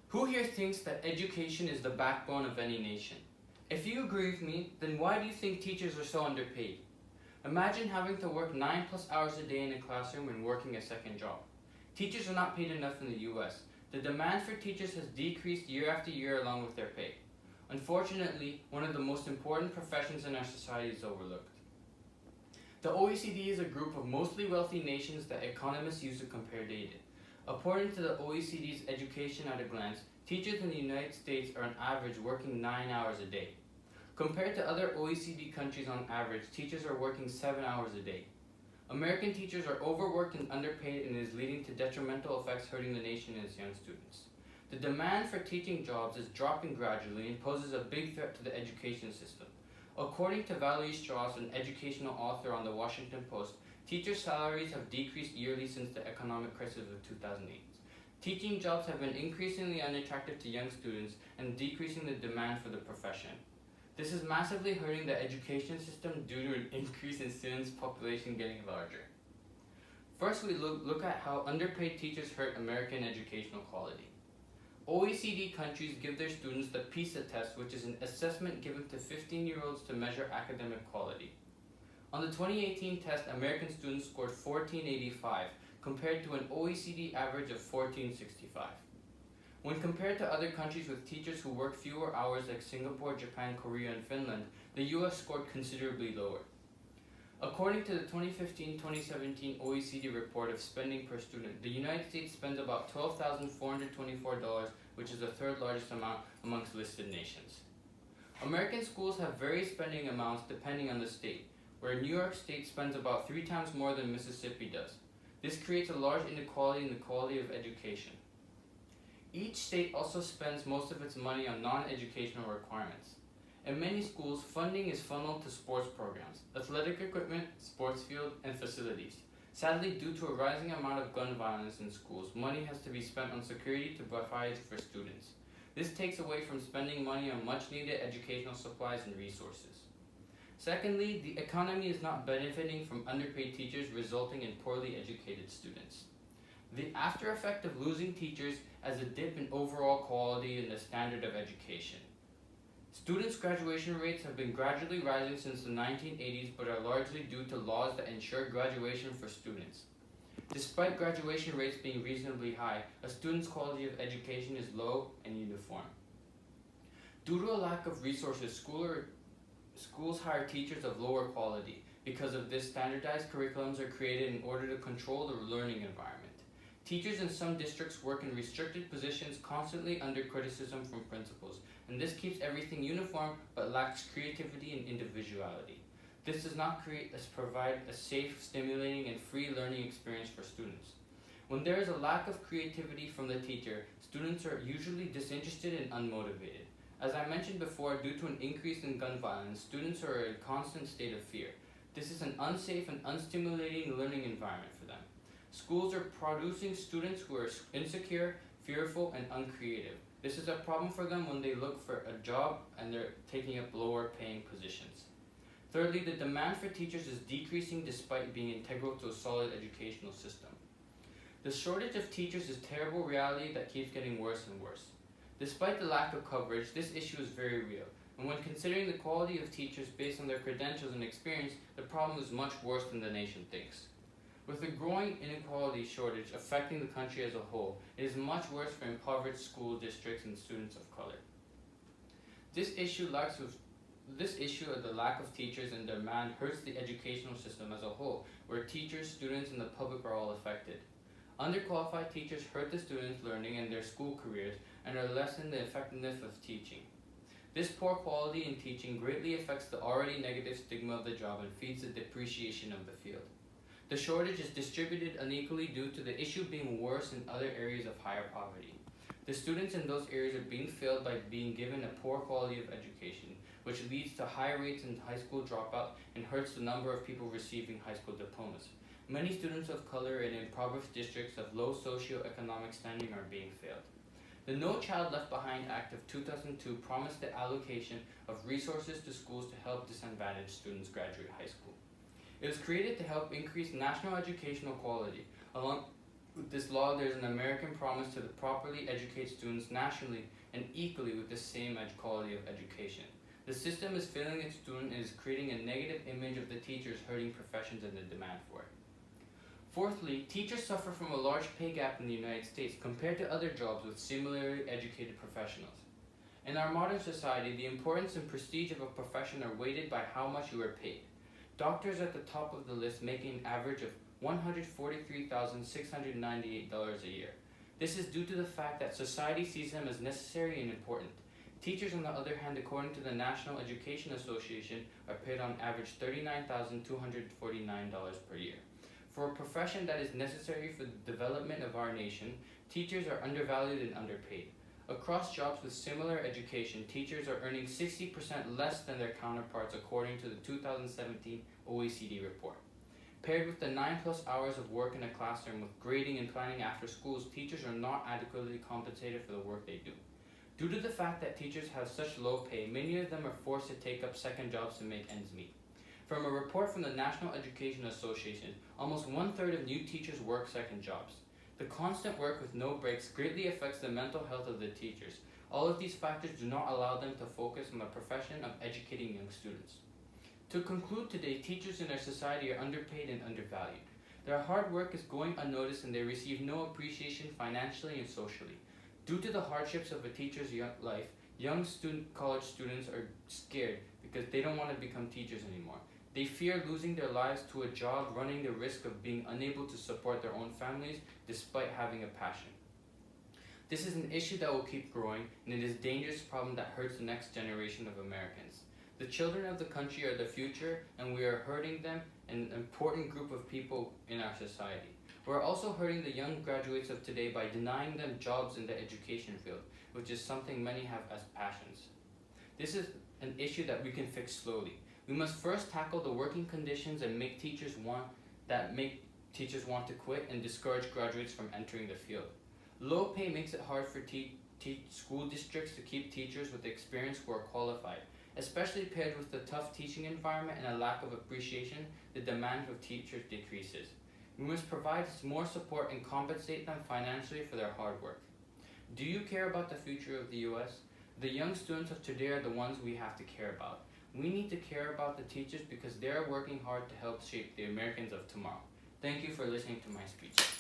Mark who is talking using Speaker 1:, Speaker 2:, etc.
Speaker 1: Who here thinks that education is the backbone of any nation? If you agree with me, then why do you think teachers are so underpaid? Imagine having to work 9+ hours a day in a classroom and working a second job. Teachers are not paid enough in the US. The demand for teachers has decreased year after year along with their pay. Unfortunately, one of the most important professions in our society is overlooked. The OECD is a group of mostly wealthy nations that economists use to compare data. According to the OECD's Education at a Glance, teachers in the United States are on average working 9 hours a day. Compared to other OECD countries on average, teachers are working 7 hours a day. American teachers are overworked and underpaid, and is leading to detrimental effects hurting the nation and its young students. The demand for teaching jobs is dropping gradually and poses a big threat to the education system. According to Valerie Strauss, an educational author on the Washington Post, teacher salaries have decreased yearly since the economic crisis of 2008. Teaching jobs have been increasingly unattractive to young students and decreasing the demand for the profession. This is massively hurting the education system due to an increase in students' population getting larger. First, we look at how underpaid teachers hurt American educational quality. OECD countries give their students the PISA test, which is an assessment given to 15-year-olds to measure academic quality. On the 2018 test, American students scored 1485, compared to an OECD average of 1465. When compared to other countries with teachers who work fewer hours like Singapore, Japan, Korea, and Finland, the US scored considerably lower. According to the 2015-2017 OECD report of spending per student, the United States spends about $12,424, which is the third largest amount amongst listed nations. American schools have various spending amounts depending on the state, where New York State spends about 3 times more than Mississippi does. This creates a large inequality in the quality of education. Each state also spends most of its money on non-educational requirements. In many schools, funding is funneled to sports programs, athletic equipment, sports field, and facilities. Sadly, due to a rising amount of gun violence in schools, money has to be spent on security to provide for students. This takes away from spending money on much-needed educational supplies and resources. Secondly, the economy is not benefiting from underpaid teachers, resulting in poorly educated students. The after effect of losing teachers is a dip in overall quality and the standard of education. Students' graduation rates have been gradually rising since the 1980s, but are largely due to laws that ensure graduation for students. Despite graduation rates being reasonably high, a student's quality of education is low and uniform. Due to a lack of resources, schools hire teachers of lower quality. Because of this, standardized curriculums are created in order to control the learning environment. Teachers in some districts work in restricted positions, constantly under criticism from principals, and this keeps everything uniform but lacks creativity and individuality. This does not provide a safe, stimulating, and free learning experience for students. When there is a lack of creativity from the teacher, students are usually disinterested and unmotivated. As I mentioned before, due to an increase in gun violence, students are in a constant state of fear. This is an unsafe and unstimulating learning environment for them. Schools are producing students who are insecure, fearful, and uncreative. This is a problem for them when they look for a job and they're taking up lower paying positions. Thirdly, the demand for teachers is decreasing despite being integral to a solid educational system. The shortage of teachers is a terrible reality that keeps getting worse and worse. Despite the lack of coverage, this issue is very real, and when considering the quality of teachers based on their credentials and experience, the problem is much worse than the nation thinks. With the growing inequality shortage affecting the country as a whole, it is much worse for impoverished school districts and students of color. This issue of the lack of teachers and demand hurts the educational system as a whole, where teachers, students, and the public are all affected. Underqualified teachers hurt the students' learning and their school careers and are lessen the effectiveness of teaching. This poor quality in teaching greatly affects the already negative stigma of the job and feeds the depreciation of the field. The shortage is distributed unequally due to the issue being worse in other areas of higher poverty. The students in those areas are being failed by being given a poor quality of education, which leads to high rates in high school dropout and hurts the number of people receiving high school diplomas. Many students of color in impoverished districts of low socioeconomic standing are being failed. The No Child Left Behind Act of 2002 promised the allocation of resources to schools to help disadvantaged students graduate high school. It was created to help increase national educational quality, With this law, there is an American promise to properly educate students nationally and equally with the same quality of education. The system is failing its students and is creating a negative image of the teachers, hurting professions and the demand for it. Fourthly, teachers suffer from a large pay gap in the United States compared to other jobs with similarly educated professionals. In our modern society, the importance and prestige of a profession are weighted by how much you are paid. Doctors are at the top of the list, making an average of $143,698 a year. This is due to the fact that society sees them as necessary and important. Teachers, on the other hand, according to the National Education Association, are paid on average $39,249 per year. For a profession that is necessary for the development of our nation, teachers are undervalued and underpaid. Across jobs with similar education, teachers are earning 60% less than their counterparts according to the 2017 OECD report. Paired with the 9+ hours of work in a classroom with grading and planning after schools, teachers are not adequately compensated for the work they do. Due to the fact that teachers have such low pay, many of them are forced to take up second jobs to make ends meet. From a report from the National Education Association, almost 1/3 of new teachers work second jobs. The constant work with no breaks greatly affects the mental health of the teachers. All of these factors do not allow them to focus on the profession of educating young students. To conclude today, teachers in our society are underpaid and undervalued. Their hard work is going unnoticed and they receive no appreciation financially and socially. Due to the hardships of a teacher's life, young college students are scared because they don't want to become teachers anymore. They fear losing their lives to a job, running the risk of being unable to support their own families despite having a passion. This is an issue that will keep growing, and it is a dangerous problem that hurts the next generation of Americans. The children of the country are the future, and we are hurting them, an important group of people in our society. We're also hurting the young graduates of today by denying them jobs in the education field, which is something many have as passions. This is an issue that we can fix slowly. We must first tackle the working conditions and make teachers want to quit and discourage graduates from entering the field. Low pay makes it hard for school districts to keep teachers with experience who are qualified. Especially paired with the tough teaching environment and a lack of appreciation, the demand of teachers decreases. We must provide more support and compensate them financially for their hard work. Do you care about the future of the U.S.? The young students of today are the ones we have to care about. We need to care about the teachers because they are working hard to help shape the Americans of tomorrow. Thank you for listening to my speech.